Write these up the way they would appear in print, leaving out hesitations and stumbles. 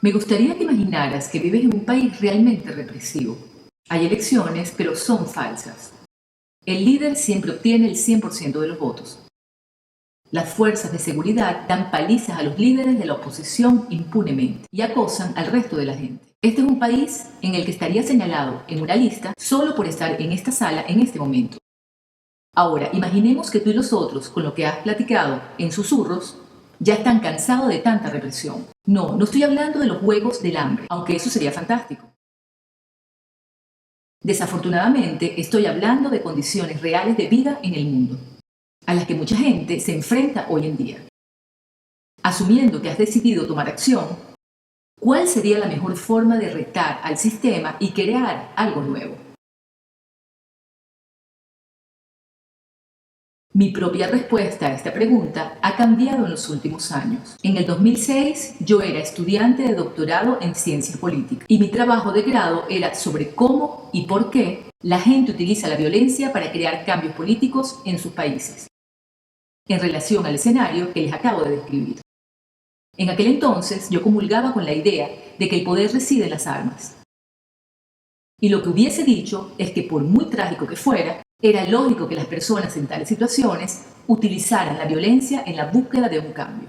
Me gustaría que imaginaras que vives en un país realmente represivo. Hay elecciones, pero son falsas. El líder siempre obtiene el 100% de los votos. Las fuerzas de seguridad dan palizas a los líderes de la oposición impunemente y acosan al resto de la gente. Este es un país en el que estaría señalado en una lista solo por estar en esta sala en este momento. Ahora, imaginemos que tú y los otros, con lo que has platicado en susurros, ya están cansados de tanta represión. No estoy hablando de los juegos del hambre, aunque eso sería fantástico. Desafortunadamente, estoy hablando de condiciones reales de vida en el mundo, a las que mucha gente se enfrenta hoy en día. Asumiendo que has decidido tomar acción, ¿cuál sería la mejor forma de retar al sistema y crear algo nuevo? Mi propia respuesta a esta pregunta ha cambiado en los últimos años. En el 2006 yo era estudiante de doctorado en ciencias políticas y mi trabajo de grado era sobre cómo y por qué la gente utiliza la violencia para crear cambios políticos en sus países, en relación al escenario que les acabo de describir. En aquel entonces yo comulgaba con la idea de que el poder reside en las armas. Y lo que hubiese dicho es que por muy trágico que fuera, era lógico que las personas en tales situaciones utilizaran la violencia en la búsqueda de un cambio.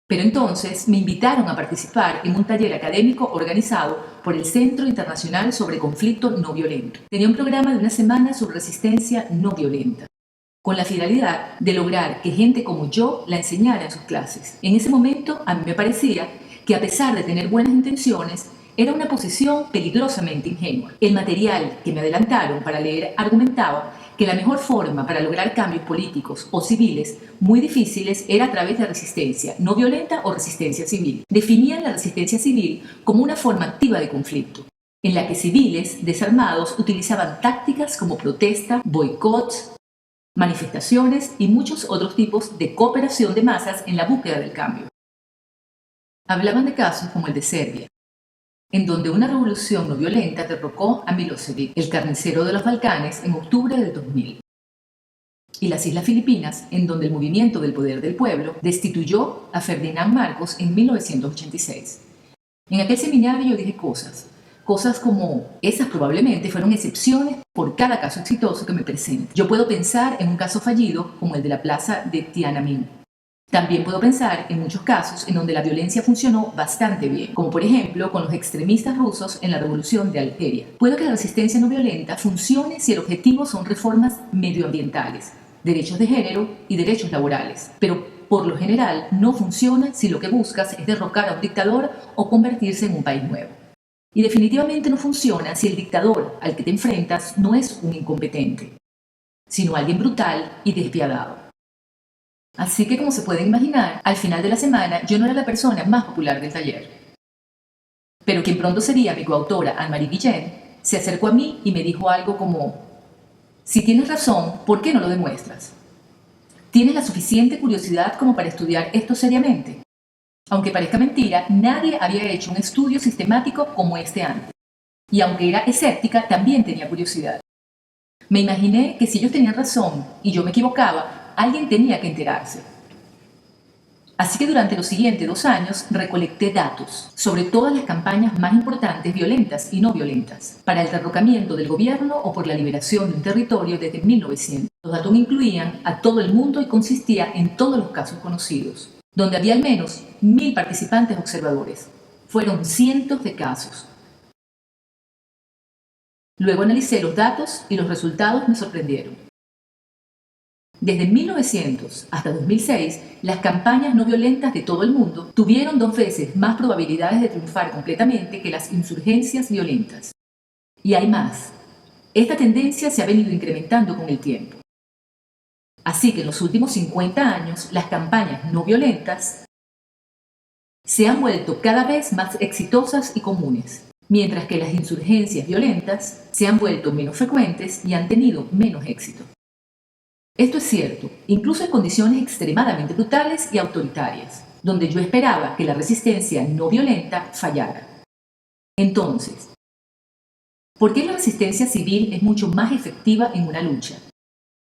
Pero entonces me invitaron a participar en un taller académico organizado por el Centro Internacional sobre Conflicto No Violento. Tenía un programa de una semana sobre resistencia no violenta, con la finalidad de lograr que gente como yo la enseñara en sus clases. En ese momento a mí me parecía que a pesar de tener buenas intenciones, era una posición peligrosamente ingenua. El material que me adelantaron para leer argumentaba que la mejor forma para lograr cambios políticos o civiles muy difíciles era a través de resistencia no violenta o resistencia civil. Definían la resistencia civil como una forma activa de conflicto, en la que civiles desarmados utilizaban tácticas como protesta, boicots, manifestaciones y muchos otros tipos de cooperación de masas en la búsqueda del cambio. Hablaban de casos como el de Serbia, en donde una revolución no violenta derrocó a Milosevic, el carnicero de los Balcanes, en octubre del 2000. Y las Islas Filipinas, en donde el movimiento del poder del pueblo destituyó a Ferdinand Marcos en 1986. En aquel seminario yo dije cosas como, esas probablemente fueron excepciones por cada caso exitoso que me presente. Yo puedo pensar en un caso fallido como el de la plaza de Tiananmen. También puedo pensar en muchos casos en donde la violencia funcionó bastante bien, como por ejemplo con los extremistas rusos en la revolución de Algeria. Puede que la resistencia no violenta funcione si el objetivo son reformas medioambientales, derechos de género y derechos laborales, pero por lo general no funciona si lo que buscas es derrocar a un dictador o convertirse en un país nuevo. Y definitivamente no funciona si el dictador al que te enfrentas no es un incompetente, sino alguien brutal y despiadado. Así que, como se pueden imaginar, al final de la semana yo no era la persona más popular del taller. Pero quien pronto sería mi coautora, Anne-Marie Guillén, se acercó a mí y me dijo algo como: si tienes razón, ¿por qué no lo demuestras? ¿Tienes la suficiente curiosidad como para estudiar esto seriamente? Aunque parezca mentira, nadie había hecho un estudio sistemático como este antes. Y aunque era escéptica, también tenía curiosidad. Me imaginé que si ellos tenían razón y yo me equivocaba, alguien tenía que enterarse. Así que durante los siguientes 2 años recolecté datos sobre todas las campañas más importantes, violentas y no violentas, para el derrocamiento del gobierno o por la liberación de un territorio desde 1900. Los datos incluían a todo el mundo y consistía en todos los casos conocidos, donde había al menos 1000 participantes observadores. Fueron cientos de casos. Luego analicé los datos y los resultados me sorprendieron. Desde 1900 hasta 2006, las campañas no violentas de todo el mundo tuvieron 2 veces más probabilidades de triunfar completamente que las insurgencias violentas. Y hay más. Esta tendencia se ha venido incrementando con el tiempo. Así que en los últimos 50 años, las campañas no violentas se han vuelto cada vez más exitosas y comunes, mientras que las insurgencias violentas se han vuelto menos frecuentes y han tenido menos éxito. Esto es cierto, incluso en condiciones extremadamente brutales y autoritarias, donde yo esperaba que la resistencia no violenta fallara. Entonces, ¿por qué la resistencia civil es mucho más efectiva en una lucha?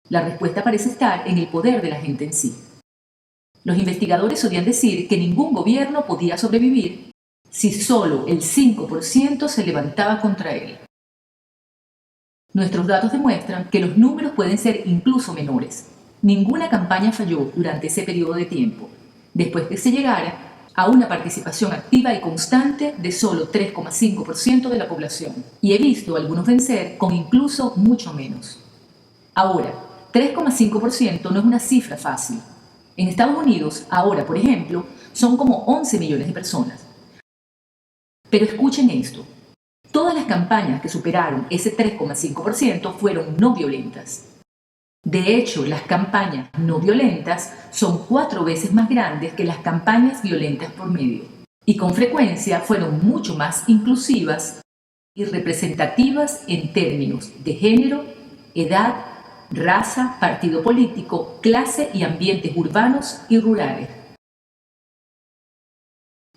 La respuesta parece estar en el poder de la gente en sí. Los investigadores solían decir que ningún gobierno podía sobrevivir si solo el 5% se levantaba contra él. Nuestros datos demuestran que los números pueden ser incluso menores. Ninguna campaña falló durante ese periodo de tiempo, después que se llegara a una participación activa y constante de solo 3,5% de la población. Y he visto a algunos vencer con incluso mucho menos. Ahora, 3,5% no es una cifra fácil. En Estados Unidos, ahora, por ejemplo, son como 11 millones de personas. Pero escuchen esto. Todas las campañas que superaron ese 3,5% fueron no violentas. De hecho, las campañas no violentas son 4 veces más grandes que las campañas violentas por medio. Y con frecuencia fueron mucho más inclusivas y representativas en términos de género, edad, raza, partido político, clase y ambientes urbanos y rurales.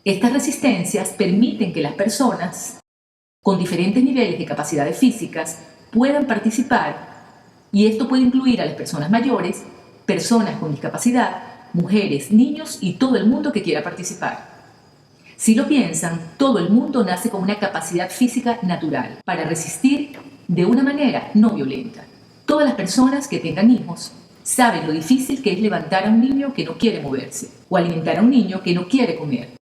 Estas resistencias permiten que las personas con diferentes niveles de capacidades físicas puedan participar, y esto puede incluir a las personas mayores, personas con discapacidad, mujeres, niños y todo el mundo que quiera participar. Si lo piensan, todo el mundo nace con una capacidad física natural para resistir de una manera no violenta. Todas las personas que tengan hijos saben lo difícil que es levantar a un niño que no quiere moverse o alimentar a un niño que no quiere comer.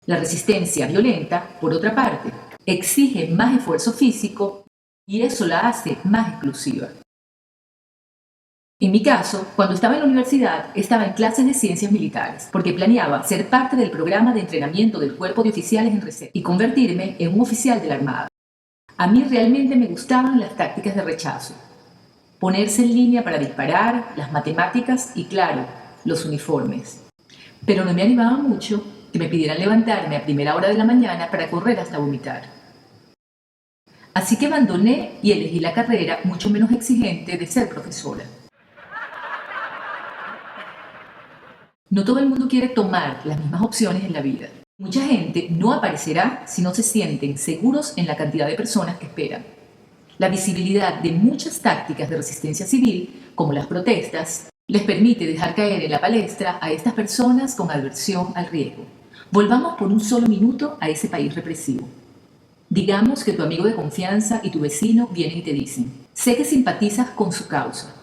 La resistencia violenta, por otra parte, exige más esfuerzo físico y eso la hace más exclusiva. En mi caso, cuando estaba en la universidad, estaba en clases de ciencias militares, porque planeaba ser parte del programa de entrenamiento del Cuerpo de Oficiales en Reserva y convertirme en un oficial de la Armada. A mí realmente me gustaban las tácticas de rechazo, ponerse en línea para disparar, las matemáticas y, claro, los uniformes. Pero no me animaba mucho que me pidieran levantarme a primera hora de la mañana para correr hasta vomitar. Así que abandoné y elegí la carrera mucho menos exigente de ser profesora. No todo el mundo quiere tomar las mismas opciones en la vida. Mucha gente no aparecerá si no se sienten seguros en la cantidad de personas que esperan. La visibilidad de muchas tácticas de resistencia civil, como las protestas, les permite dejar caer en la palestra a estas personas con aversión al riesgo. Volvamos por un solo minuto a ese país represivo. Digamos que tu amigo de confianza y tu vecino vienen y te dicen: sé que simpatizas con su causa.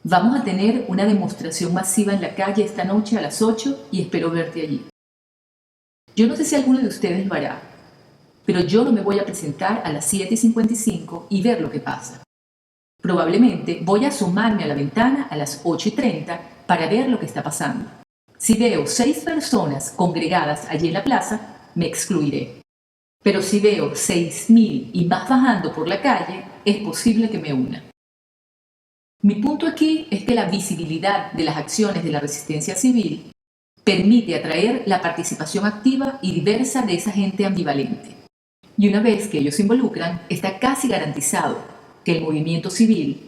Vamos a tener una demostración masiva en la calle esta noche a las 8 y espero verte allí. Yo no sé si alguno de ustedes lo hará, pero yo no me voy a presentar a las 7:55 y ver lo que pasa. Probablemente voy a asomarme a la ventana a las 8:30 para ver lo que está pasando. Si veo 6 personas congregadas allí en la plaza, me excluiré. Pero si veo 6.000 y más bajando por la calle, es posible que me una. Mi punto aquí es que la visibilidad de las acciones de la resistencia civil permite atraer la participación activa y diversa de esa gente ambivalente. Y una vez que ellos se involucran, está casi garantizado que el movimiento civil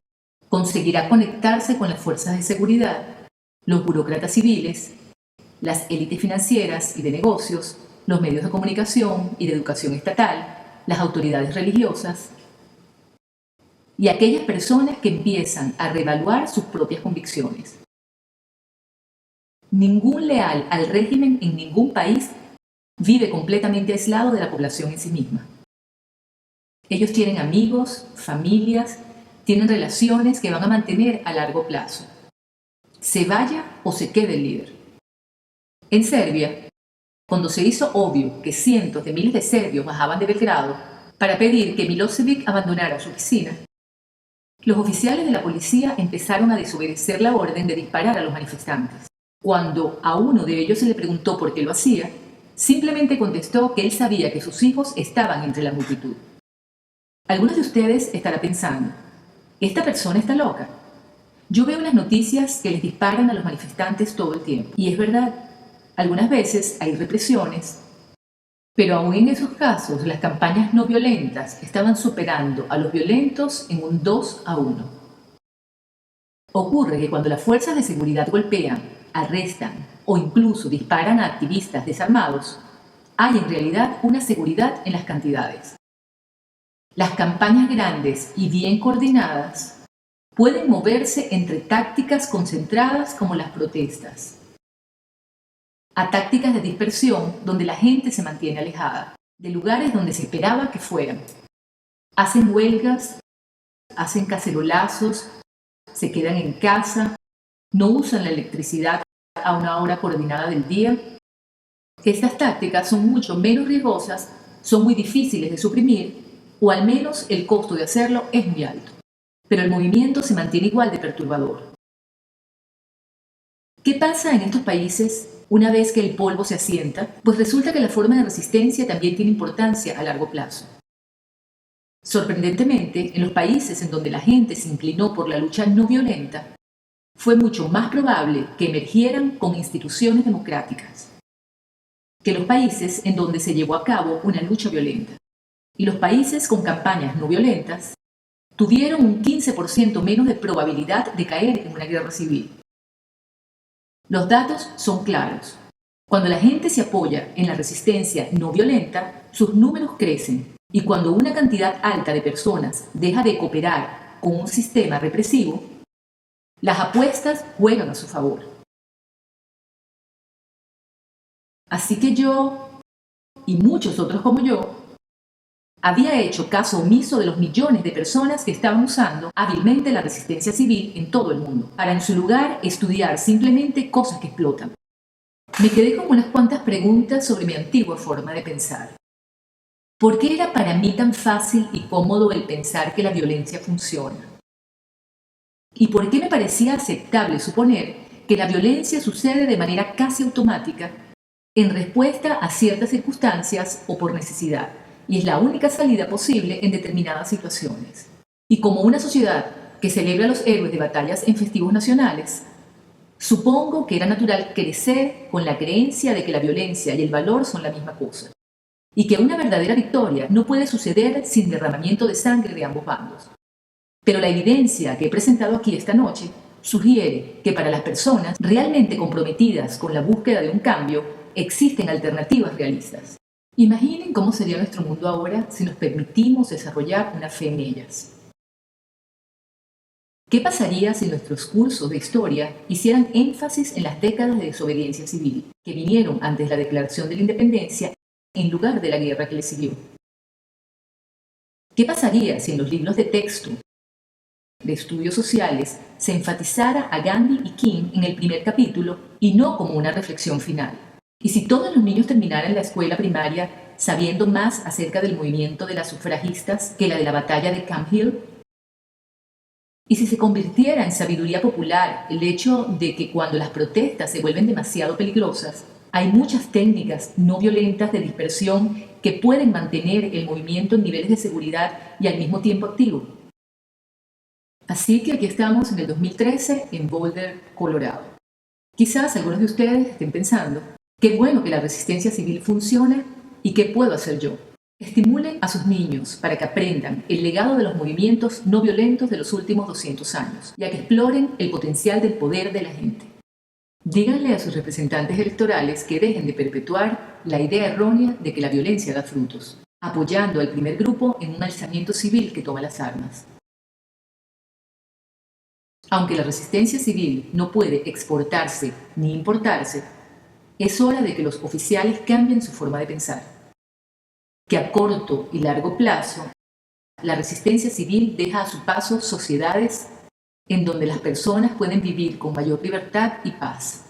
conseguirá conectarse con las fuerzas de seguridad, los burócratas civiles, las élites financieras y de negocios, los medios de comunicación y de educación estatal, las autoridades religiosas y aquellas personas que empiezan a reevaluar sus propias convicciones. Ningún leal al régimen en ningún país vive completamente aislado de la población en sí misma. Ellos tienen amigos, familias, tienen relaciones que van a mantener a largo plazo. Se vaya o se quede el líder. En Serbia, cuando se hizo obvio que cientos de miles de serbios bajaban de Belgrado para pedir que Milosevic abandonara su oficina, los oficiales de la policía empezaron a desobedecer la orden de disparar a los manifestantes. Cuando a uno de ellos se le preguntó por qué lo hacía, simplemente contestó que él sabía que sus hijos estaban entre la multitud. Algunos de ustedes estarán pensando: esta persona está loca. Yo veo en las noticias que les disparan a los manifestantes todo el tiempo. Y es verdad, algunas veces hay represiones, pero aún en esos casos las campañas no violentas estaban superando a los violentos en un 2-1. Ocurre que cuando las fuerzas de seguridad golpean, arrestan o incluso disparan a activistas desarmados, hay en realidad una seguridad en las cantidades. Las campañas grandes y bien coordinadas pueden moverse entre tácticas concentradas como las protestas, a tácticas de dispersión donde la gente se mantiene alejada, de lugares donde se esperaba que fueran. Hacen huelgas, hacen cacerolazos, se quedan en casa, no usan la electricidad a una hora coordinada del día. Estas tácticas son mucho menos riesgosas, son muy difíciles de suprimir, o al menos el costo de hacerlo es muy alto. Pero el movimiento se mantiene igual de perturbador. ¿Qué pasa en estos países una vez que el polvo se asienta? Pues resulta que la forma de resistencia también tiene importancia a largo plazo. Sorprendentemente, en los países en donde la gente se inclinó por la lucha no violenta, fue mucho más probable que emergieran con instituciones democráticas que los países en donde se llevó a cabo una lucha violenta. Y los países con campañas no violentas tuvieron un 15% menos de probabilidad de caer en una guerra civil. Los datos son claros. Cuando la gente se apoya en la resistencia no violenta, sus números crecen. Y cuando una cantidad alta de personas deja de cooperar con un sistema represivo, las apuestas juegan a su favor. Así que yo, y muchos otros como yo, había hecho caso omiso de los millones de personas que estaban usando hábilmente la resistencia civil en todo el mundo, para en su lugar estudiar simplemente cosas que explotan. Me quedé con unas cuantas preguntas sobre mi antigua forma de pensar. ¿Por qué era para mí tan fácil y cómodo el pensar que la violencia funciona? ¿Y por qué me parecía aceptable suponer que la violencia sucede de manera casi automática en respuesta a ciertas circunstancias o por necesidad, y es la única salida posible en determinadas situaciones? Y como una sociedad que celebra a los héroes de batallas en festivos nacionales, supongo que era natural crecer con la creencia de que la violencia y el valor son la misma cosa, y que una verdadera victoria no puede suceder sin derramamiento de sangre de ambos bandos. Pero la evidencia que he presentado aquí esta noche sugiere que para las personas realmente comprometidas con la búsqueda de un cambio, existen alternativas realistas. Imaginen cómo sería nuestro mundo ahora si nos permitimos desarrollar una fe en ellas. ¿Qué pasaría si nuestros cursos de historia hicieran énfasis en las décadas de desobediencia civil que vinieron antes de la declaración de la independencia en lugar de la guerra que le siguió? ¿Qué pasaría si en los libros de texto de estudios sociales se enfatizara a Gandhi y King en el primer capítulo y no como una reflexión final? ¿Y si todos los niños terminaran la escuela primaria sabiendo más acerca del movimiento de las sufragistas que la de la batalla de Camp Hill? ¿Y si se convirtiera en sabiduría popular el hecho de que cuando las protestas se vuelven demasiado peligrosas, hay muchas técnicas no violentas de dispersión que pueden mantener el movimiento en niveles de seguridad y al mismo tiempo activo? Así que aquí estamos en el 2013 en Boulder, Colorado. Quizás algunos de ustedes estén pensando, qué bueno que la resistencia civil funciona y qué puedo hacer yo. Estimulen a sus niños para que aprendan el legado de los movimientos no violentos de los últimos 200 años y a que exploren el potencial del poder de la gente. Díganle a sus representantes electorales que dejen de perpetuar la idea errónea de que la violencia da frutos, apoyando al primer grupo en un alzamiento civil que toma las armas. Aunque la resistencia civil no puede exportarse ni importarse, es hora de que los oficiales cambien su forma de pensar. Que a corto y largo plazo, la resistencia civil deja a su paso sociedades en donde las personas pueden vivir con mayor libertad y paz.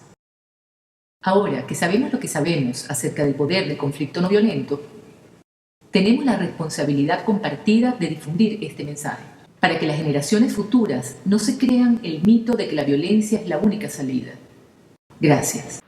Ahora que sabemos lo que sabemos acerca del poder del conflicto no violento, tenemos la responsabilidad compartida de difundir este mensaje, para que las generaciones futuras no se crean el mito de que la violencia es la única salida. Gracias.